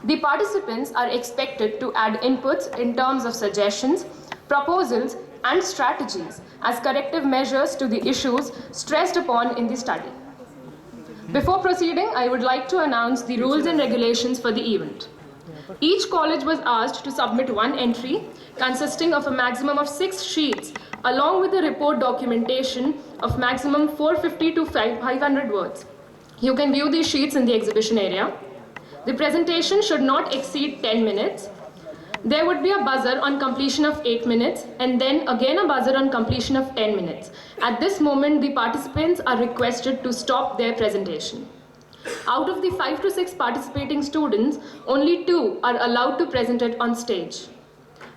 The participants are expected to add inputs in terms of suggestions, proposals, and strategies as corrective measures to the issues stressed upon in the study. Before proceeding, I would like to announce the rules and regulations for the event. Each college was asked to submit one entry consisting of a maximum of 6 sheets along with a report documentation of maximum 450 to 500 words. You can view these sheets in the exhibition area. The presentation should not exceed 10 minutes. There would be a buzzer on completion of 8 minutes and then again a buzzer on completion of 10 minutes. At this moment, the participants are requested to stop their presentation. Out of the 5 to 6 participating students, only 2 are allowed to present it on stage.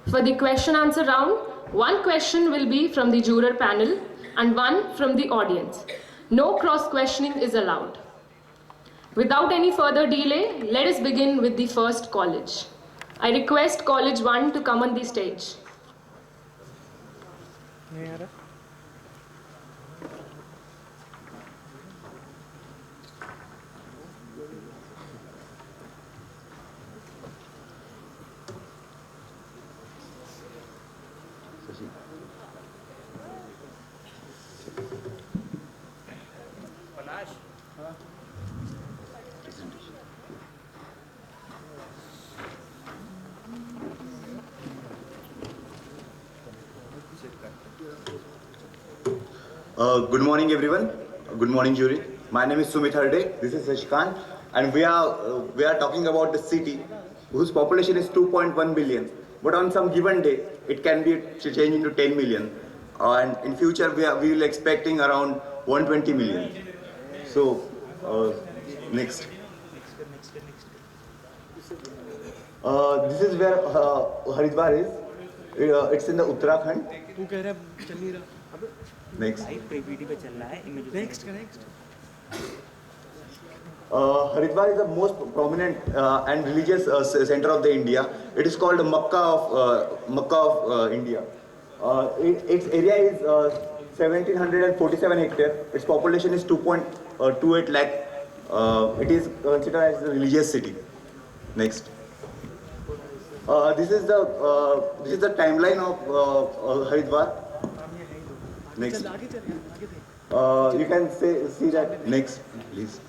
For the question answer round, one question will be from the juror panel and one from the audience. No cross questioning is allowed. Without any further delay, let us begin with the first college. I request College 1 to come on the stage. Good morning, everyone. Good morning, jury. My name is Sumit Harde. This is Shashikant, and we are talking about the city whose population is 2.1 billion. But on some given day, it can be changed into 10 million, and in future we will expecting around 120 million. So next. This is where Haridwar is. It's in the Uttarakhand. Next. Haridwar is the most prominent and religious center of the India. It is called Makkah of India. Its area is 1747 hectares. Its population is 2.28 lakh. It is considered as a religious city. Next. This is the timeline of Haridwar. Next. You can see that. Next, please.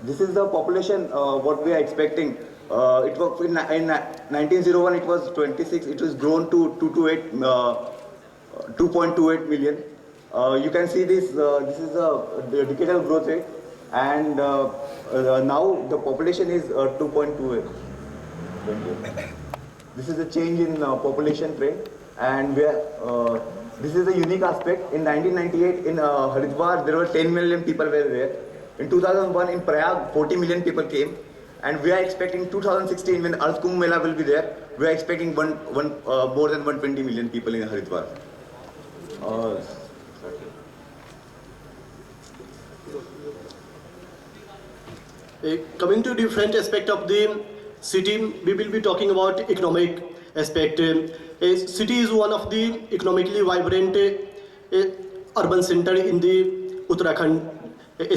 This is the population what we are expecting. It was in 1901. It was 26. It was grown to 2.28 million. You can see this. This is the decadal growth rate, and now the population is 2.28. This is a change in population trend, and this is a unique aspect. In 1998, in Haridwar, there were 10 million people were there. In 2001, in Prayag, 40 million people came, and we are expecting 2016, when Earth Kumbh Mela will be there, we are expecting more than 120 million people in Haridwar. Coming to different aspect of the city, we will be talking about economic aspect. A city is one of the economically vibrant urban center in the Uttarakhand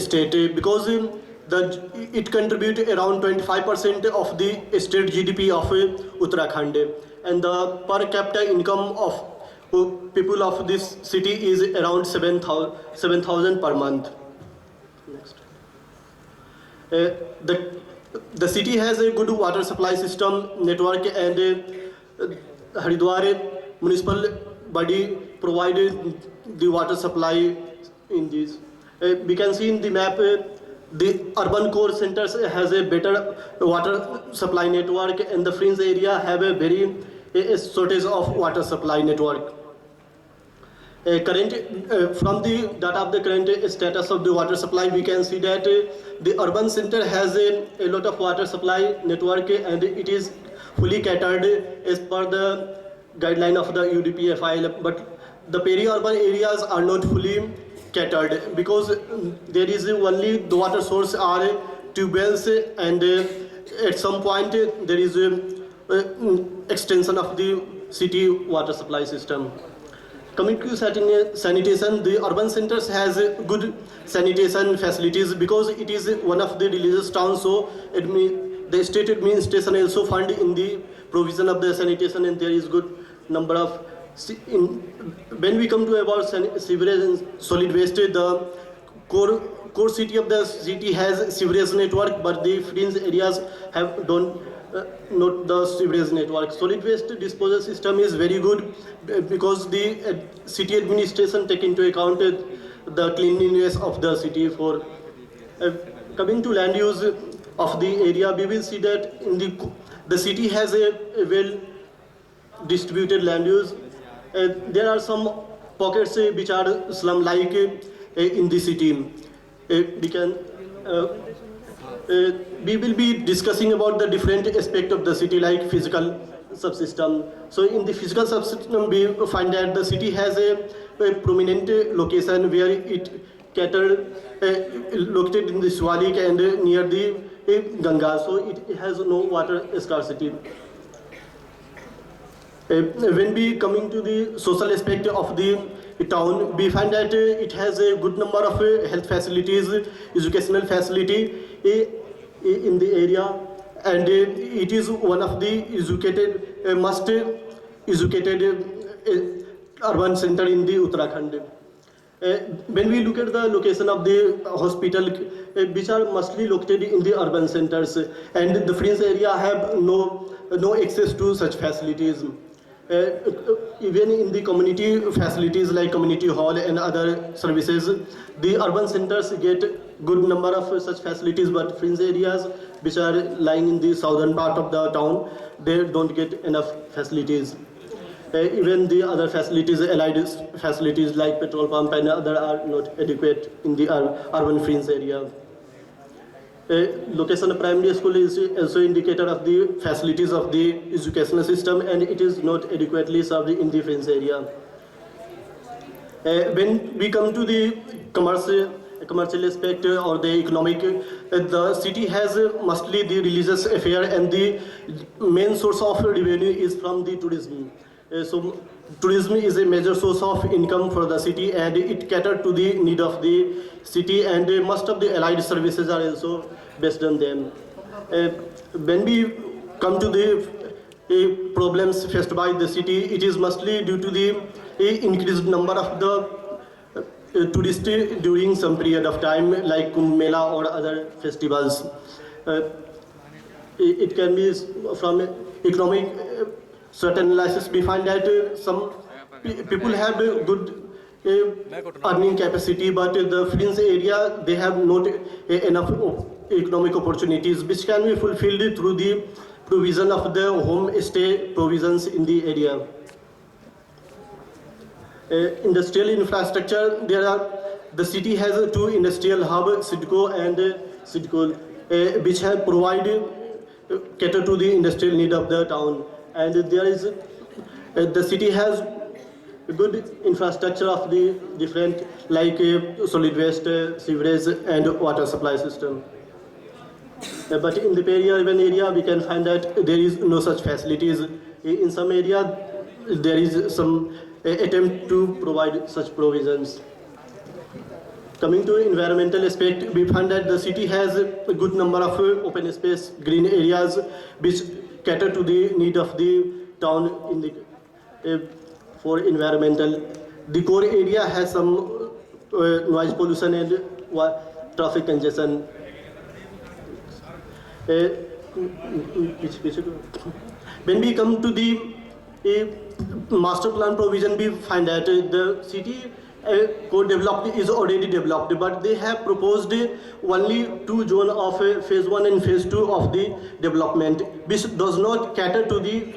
state because it contributes around 25% of the state GDP of Uttarakhand, and the per capita income of people of this city is around 7,000 per month. Next. The city has a good water supply system network, and Haridwar municipal body provided the water supply in this. We can see in the map the urban core centers has a better water supply network, and the fringe area have a very shortage of water supply network. From the data of the current status of the water supply, we can see that the urban center has a lot of water supply network, and it is fully catered as per the guideline of the UDPFI, but the peri-urban areas are not fully catered because there is only the water source are tube wells, and at some point there is extension of the city water supply system. Coming to sanitation, the urban centers has good sanitation facilities because it is one of the religious towns. So the state administration also fund in the provision of the sanitation, and there is good number of. When we come to about sewerage and solid waste, the core city of the city has sewerage network, but the fringe areas don't not the sewerage network. Solid waste disposal system is very good because the city administration take into account the cleanliness of the city. For coming to land use of the area, we will see that in the city has a well distributed land use. There are some pockets which are slum-like in the city. We will be discussing about the different aspect of the city, like physical subsystem. So in the physical subsystem, we find that the city has a prominent location where it catered, located in the Swalik and near the Ganga, so it has no water scarcity. When we coming to the social aspect of the town, we find that it has a good number of health facilities, educational facility in the area, and it is one of the most educated urban center in the Uttarakhand. When we look at the location of the hospital, which are mostly located in the urban centers, and the fringe area have no access to such facilities. Even in the community facilities like community hall and other services, the urban centers get good number of such facilities, but fringe areas which are lying in the southern part of the town, they don't get enough facilities. Even the other facilities, allied facilities like petrol pump and other are not adequate in the urban fringe area. Location of primary school is also indicator of the facilities of the educational system, and it is not adequately served in the fringe area. When we come to the commercial aspect or the economic, the city has mostly the religious affair, and the main source of revenue is from the tourism. So tourism is a major source of income for the city, and it caters to the need of the city, and most of the allied services are also based on them. When we come to the problems faced by the city, it is mostly due to the increased number of the tourists during some period of time, like Kumbh Mela or other festivals. It can be from economic certain analysis. We find that some people have a good earning capacity, but the fringe area, they have not enough economic opportunities which can be fulfilled through the provision of the home stay provisions in the area. Industrial infrastructure, the city has two industrial hubs, Sidco and Sidcol, which have provided cater to the industrial need of the town. And there is the city has a good infrastructure of the different, like solid waste, sewerage and water supply system. But in the peri-urban area, we can find that there is no such facilities. In some area, there is some attempt to provide such provisions. Coming to environmental aspect, we find that the city has a good number of open space, green areas, which cater to the need of the town in the for environmental. The core area has some noise pollution and traffic congestion. When we come to the master plan provision, we find that the city co-developed is already developed, but they have proposed only two zones of phase 1 and phase 2 of the development, which does not cater to the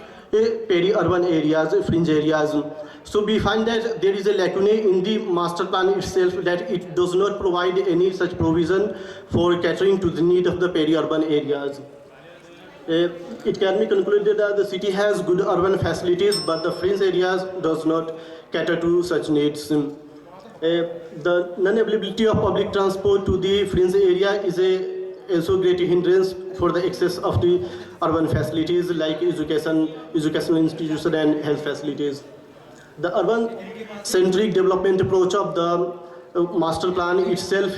peri-urban areas, fringe areas. So we find that there is a lacuna in the master plan itself, that it does not provide any such provision for catering to the need of the peri-urban areas. It can be concluded that the city has good urban facilities, but the fringe areas does not cater to such needs. The non-availability of public transport to the fringe area is also great hindrance for the access of the urban facilities like educational institutions and health facilities. The urban-centric development approach of the master plan itself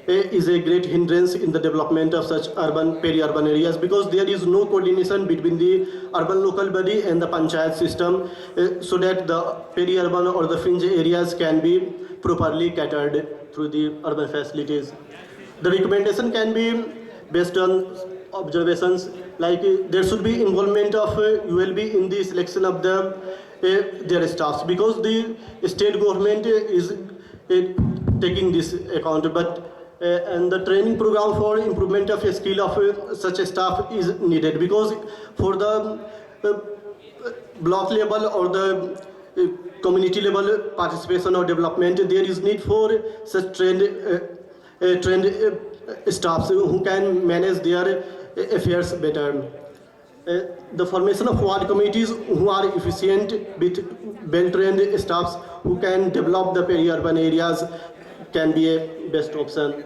is a great hindrance in the development of such urban, peri-urban areas, because there is no coordination between the urban local body and the panchayat system, so that the peri-urban or the fringe areas can be properly catered through the urban facilities. The recommendation can be based on observations, like there should be involvement of ULB in the selection of their staffs, because the state government is taking this account, but and the training program for improvement of a skill of such a staff is needed, because for the block level or the community level participation or development, there is need for such trained staffs who can manage their affairs better. The formation of ward committees who are efficient with well-trained staffs who can develop the peri-urban areas can be a best option.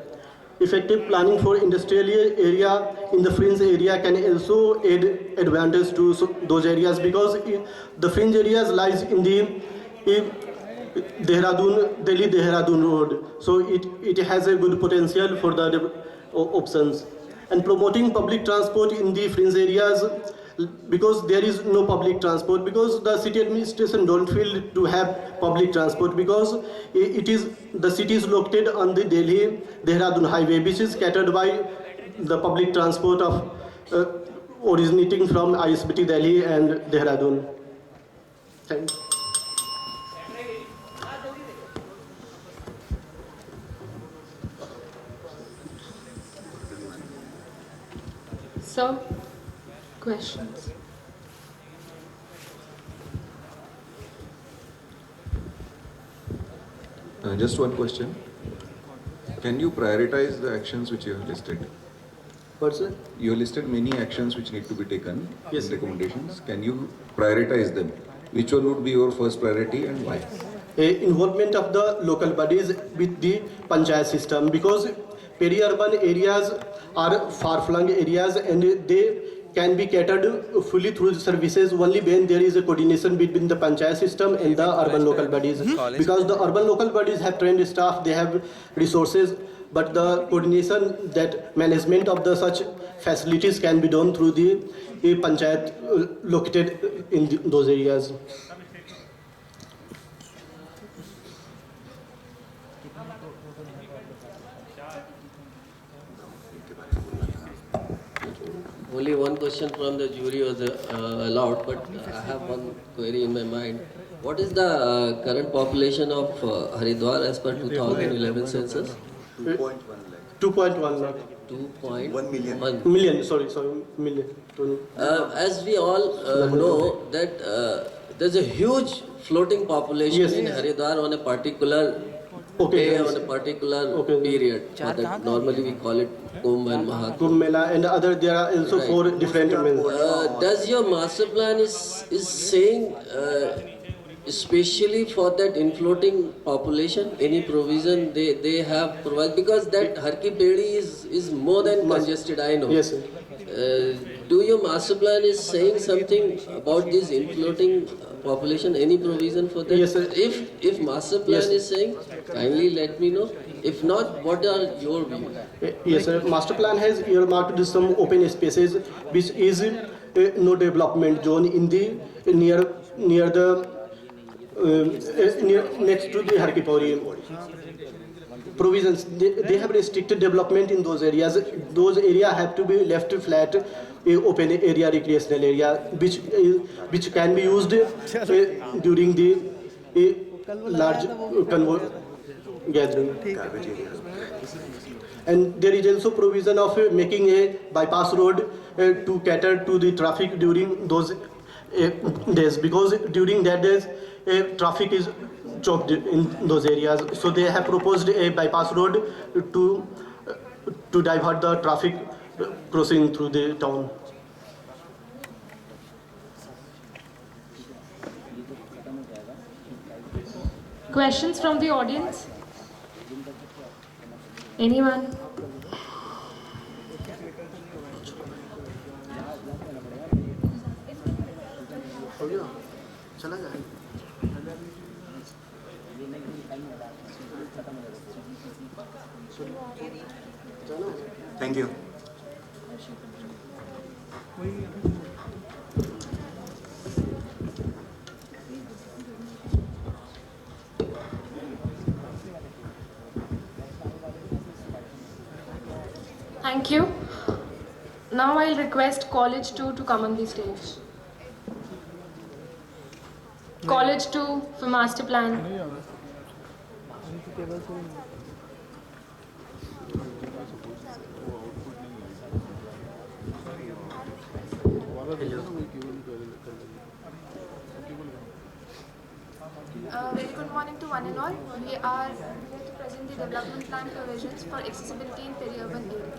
Effective planning for industrial area in the fringe area can also add advantage to those areas, because the fringe areas lies in the Delhi-Dehradun road, so it has a good potential for the options. And promoting public transport in the fringe areas, because there is no public transport, because the city administration don't feel to have public transport, because the city is located on the Delhi-Dehradun highway, which is catered by the public transport of originating from ISBT Delhi and Dehradun. Thank you. So, questions? Just one question. Can you prioritize the actions which you have listed? What's it? You have listed many actions which need to be taken, Yes. recommendations. Can you prioritize them? Which one would be your first priority and why? Involvement of the local bodies with the panchayat system, because peri-urban areas are far-flung areas and they can be catered fully through the services only when there is a coordination between the panchayat system and the urban local bodies. Because the urban local bodies have trained staff, they have resources, but the coordination, that management of the such facilities can be done through the panchayat located in those areas. Only one question from the jury was allowed, but I have one query in my mind. What is the current population of Haridwar as per 2011 census? 2.1 lakh. 2.1 lakh. 2.1 million. Million, million. As we all know that there's a huge floating population Yes. in Haridwar on a particular day, on a particular period. That normally we call it Kumbh and Mahakumbh. Kumbh Mela and other, there are also Right. 4 different men. Does your master plan is saying especially for that infloating population any provision they have provided, because that Har Ki Pedi is more than congested, I know. Yes, sir. Do your master plan is saying something about this infloating population, any provision for that? Yes, sir. If master plan Yes. is saying, kindly let me know. If not, what are your views? Yes, sir. Master plan has earmarked some open spaces which is no development zone in the near the next to the Har Ki Pauri. Provisions, they have restricted development in those areas. Those areas have to be left flat, open area, recreational area, which can be used during the large gathering. And there is also provision of making a bypass road to cater to the traffic during those days, because during that days traffic is choked in those areas. So they have proposed a bypass road to divert the traffic crossing through the town. Questions from the audience? Anyone? चला जाए Thank you. Thank you. Now I'll request College 2 to come on the stage. College 2 for master plan. Very good morning to one and all. We are here to present the development plan provisions for accessibility in peri-urban area.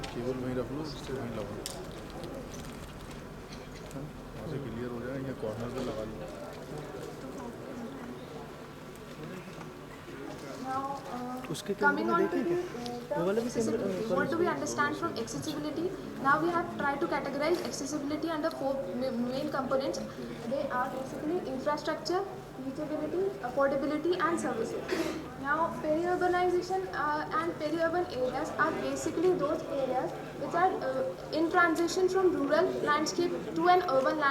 Cable वहीं रख लो, उससे वहीं लगा लो, वहाँ से clear हो जाए, या कॉर्नर पे लगा लो. Now, coming on to the accessibility. What do we understand from accessibility? Now we have tried to categorize accessibility under four main components. They are basically infrastructure, reachability, affordability, and services. Now, peri-urbanization and peri-urban areas are basically those areas which are in transition from rural landscape to an urban landscape.